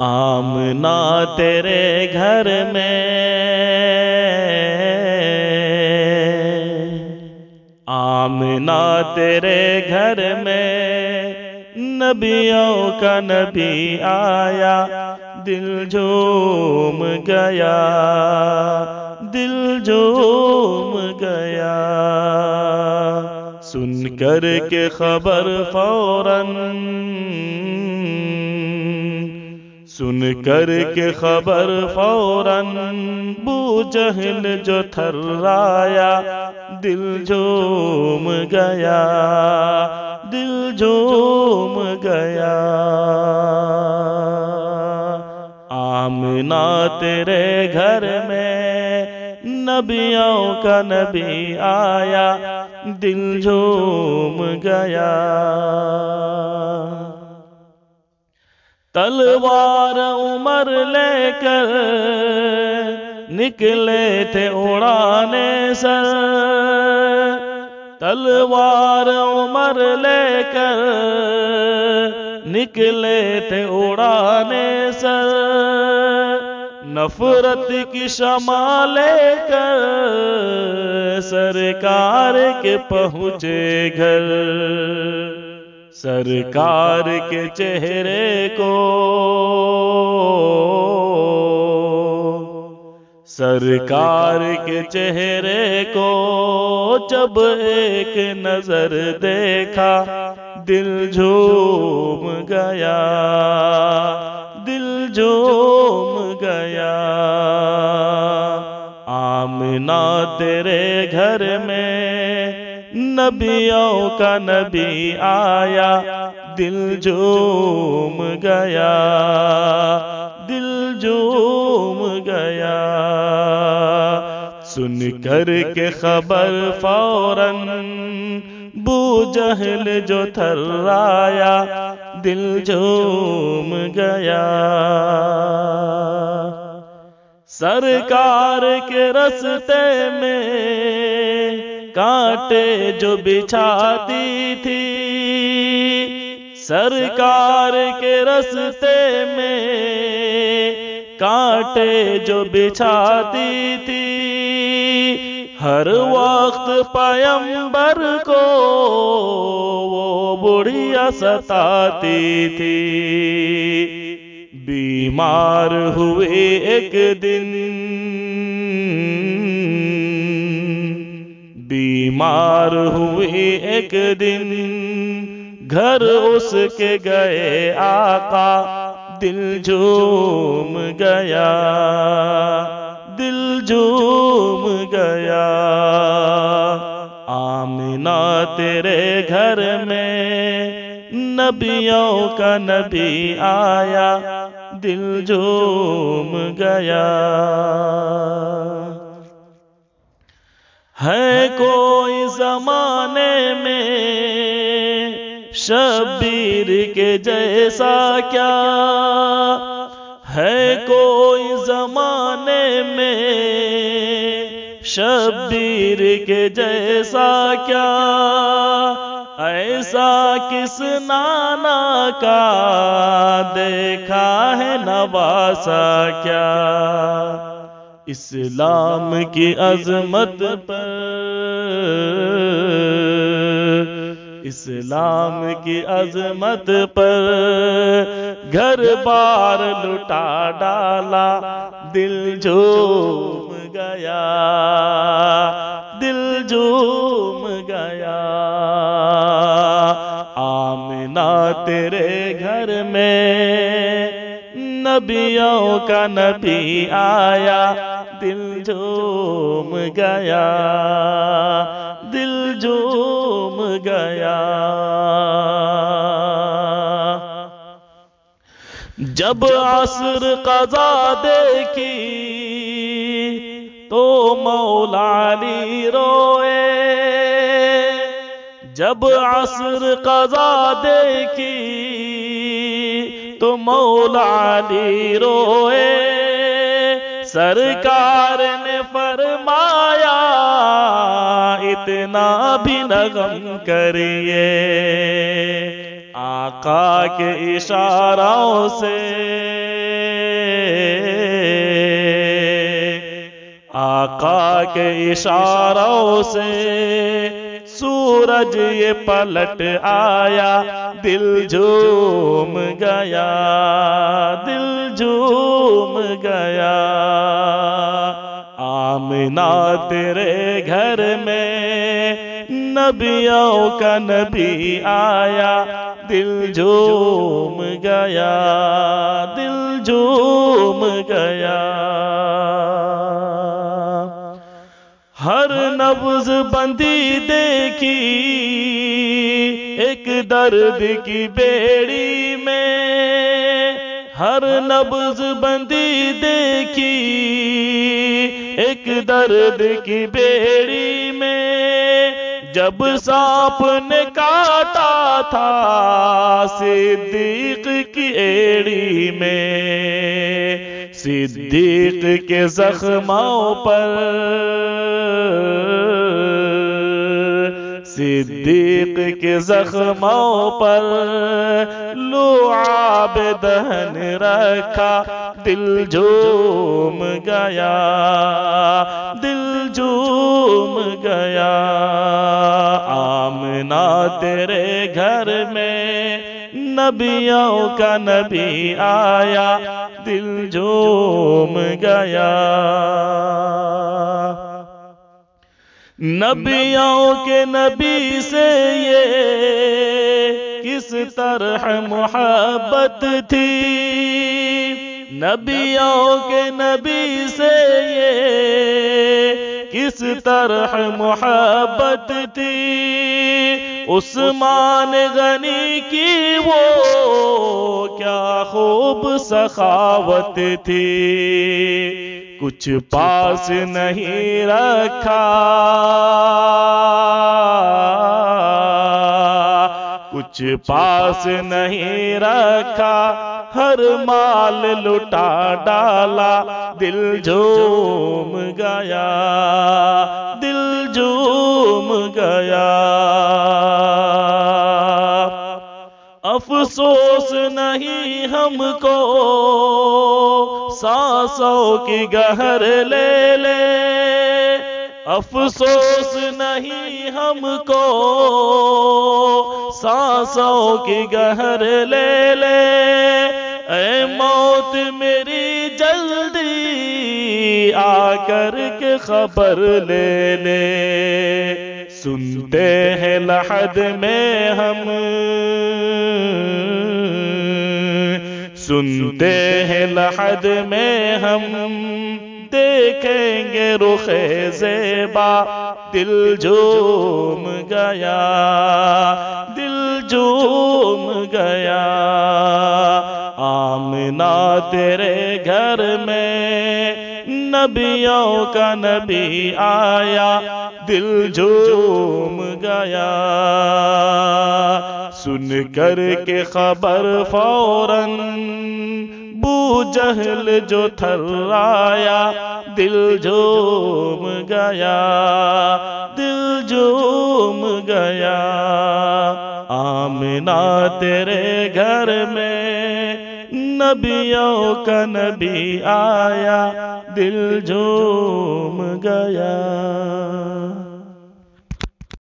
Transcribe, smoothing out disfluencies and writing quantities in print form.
آمنہ تیرے گھر میں، آمنہ تیرے گھر میں نبیوں کا نبی آیا، دل جھوم گیا، دل جھوم گیا۔ سن کر کے خبر فوراً، سن کر کے خبر فوراً بو جہل جو تھرایا، دل جھوم گیا، دل جھوم گیا۔ آمنہ تیرے گھر میں نبیوں کا نبی آیا، دل جھوم گیا۔ تلوار عمر لے کر نکلے تھے اڑانے سر، تلوار عمر لے کر نکلے تھے اڑانے سر، نفرت کی شمع لے کر سرکار کے پہنچے گھر، سرکار کے چہرے کو، سرکار کے چہرے کو جب ایک نظر دیکھا، دل جھوم گیا، دل جھوم گیا۔ آمنہ تیرے گھر میں نبیوں کا نبی آیا، دل جھوم گیا، دل جھوم گیا۔ سن کر کے خبر فوراً بو جہل جو تھرایا، دل جھوم گیا۔ سرکار کے رستے میں کانٹے جو بچھاتی تھی، سرکار کے رستے میں کانٹے جو بچھاتی تھی، ہر وقت پیغمبر کو وہ بڑھیا ستاتی تھی۔ بیمار ہوئے ایک دن، بیمار ہوئے ایک دن، گھر اس کے گئے آقا، دل جھوم گیا، دل جھوم گیا۔ آمنہ تیرے گھر میں نبیوں کا نبی آیا، دل جھوم گیا۔ ہے کوئی زمانے میں شبیر کے جیسا کیا، ہے کوئی زمانے میں شبیر کے جیسا کیا، ایسا کس نانا کا دیکھا ہے نواسا کیا۔ اسلام کی عظمت پر، اسلام کی عظمت پر گھر بار لٹا ڈالا، دل جھوم گیا، دل جھوم گیا۔ آمنہ تیرے گھر میں نبیوں کا نبی آیا، دل جھوم گیا، دل جھوم گیا۔ جب عصر قضا دیکھی تو مولا علی روئے، جب عصر قضا دیکھی تو مولا علی روئے، سرکار نے فرمایا اتنا بھی نہ غم کریے، آقا کے اشاروں سے کے اشاروں سے سورج یہ پلٹ آیا، دل جھوم گیا، دل جھوم گیا۔ آمنہ تیرے گھر میں نبیوں کا نبی آیا، دل جھوم گیا، دل جھوم گیا۔ ہر نبض بندی دیکھی ایک درد کی بیڑی میں، ہر نبض بندی دیکھی ایک درد کی بیڑی میں، جب سانپ نے کاٹا تھا صدیق کی ایڑی میں، صدیق کے زخموں پر، صدیق کے زخموں پر لعاب دہن رکھا، دل جھوم گیا، دل جھوم گیا۔ آمنہ تیرے گھر میں نبیوں کا نبی آیا، دل جھوم گیا۔ نبیوں کے نبی سے یہ کس طرح محبت تھی، نبیوں کے نبی سے یہ کس طرح محبت تھی، عثمان غنی کی وہ کیا خوب سخاوت تھی، کچھ پاس نہیں رکھا، کچھ پاس نہیں رکھا، ہر مال لٹا ڈالا، دل جھوم گیا، دل جھوم گیا۔ افسوس نہیں ہم کو سانسوں کی گہر لے لے، افسوس نہیں ہم کو سانسوں کی گہر لے لے، اے موت میری جلدی آ کر کے خبر لے لے، سنتے ہیں لحد میں ہم، سنتے ہیں لحد میں ہم، دیکھیں گے رخ زیبا، دل جھوم گیا، دل جھوم گیا۔ آمنہ تیرے گھر میں نبیوں کا نبی آیا، دل جھوم گیا۔ سن کر کے خبر فوراً بو جہل جو تھرایا، دل جھوم گیا، دل جھوم گیا۔ آمنہ تیرے گھر میں نبیوں کا نبی آیا، دل جھوم گیا۔